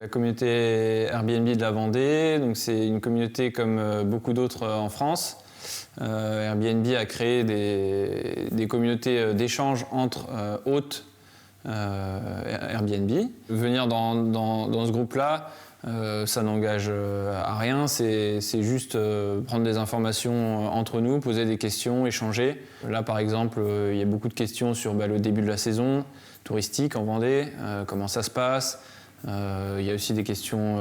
La communauté Airbnb de la Vendée, donc c'est une communauté comme beaucoup d'autres en France. Airbnb a créé des communautés d'échange entre hôtes Airbnb. Venir dans ce groupe-là, ça n'engage à rien, c'est juste prendre des informations entre nous, poser des questions, échanger. Là par exemple, il y a beaucoup de questions sur le début de la saison touristique en Vendée, comment ça se passe. Il y a aussi des questions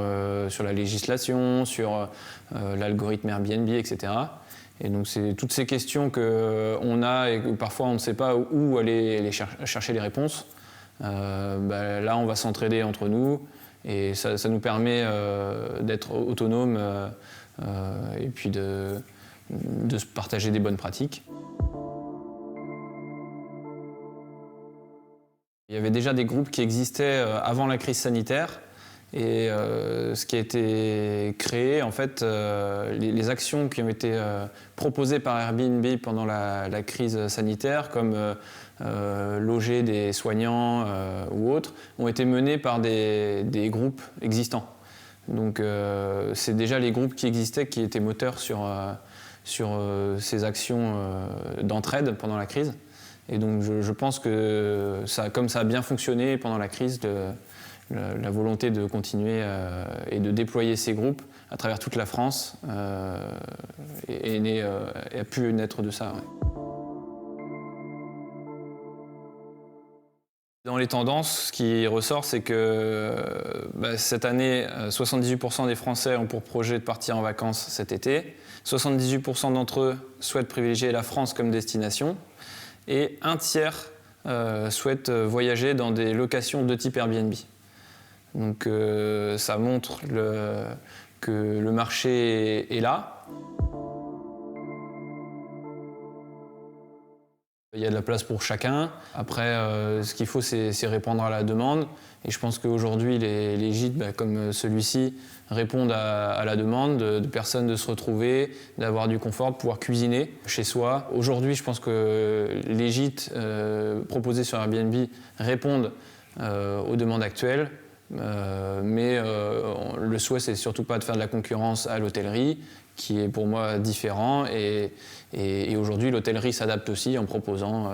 sur la législation, sur l'algorithme Airbnb, etc. Et donc c'est toutes ces questions qu'on a et que parfois on ne sait pas où aller chercher les réponses. Là on va s'entraider entre nous et ça nous permet d'être autonomes et puis de se partager des bonnes pratiques. Il y avait déjà des groupes qui existaient avant la crise sanitaire et ce qui a été créé, en fait, les actions qui ont été proposées par Airbnb pendant la crise sanitaire, comme loger des soignants ou autres, ont été menées par des groupes existants. Donc c'est déjà les groupes qui existaient qui étaient moteurs sur ces actions d'entraide pendant la crise. Et donc je pense que comme ça a bien fonctionné pendant la crise, la volonté de continuer et de déployer ces groupes à travers toute la France a pu naître de ça. Ouais. Dans les tendances, ce qui ressort, c'est que cette année, 78% des Français ont pour projet de partir en vacances cet été. 78% d'entre eux souhaitent privilégier la France comme destination. Et un tiers souhaitent voyager dans des locations de type Airbnb. Donc ça montre que le marché est là. Il y a de la place pour chacun. Après, ce qu'il faut, c'est répondre à la demande. Et je pense qu'aujourd'hui, les gîtes comme celui-ci répondent à la demande de personnes de se retrouver, d'avoir du confort, de pouvoir cuisiner chez soi. Aujourd'hui, je pense que les gîtes proposés sur Airbnb répondent aux demandes actuelles. Mais le souhait, c'est surtout pas de faire de la concurrence à l'hôtellerie, qui est pour moi différent. Et aujourd'hui, l'hôtellerie s'adapte aussi en proposant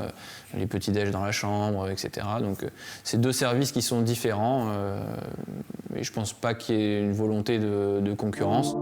les petits-déj dans la chambre, etc. Donc c'est deux services qui sont différents. Et je pense pas qu'il y ait une volonté de concurrence.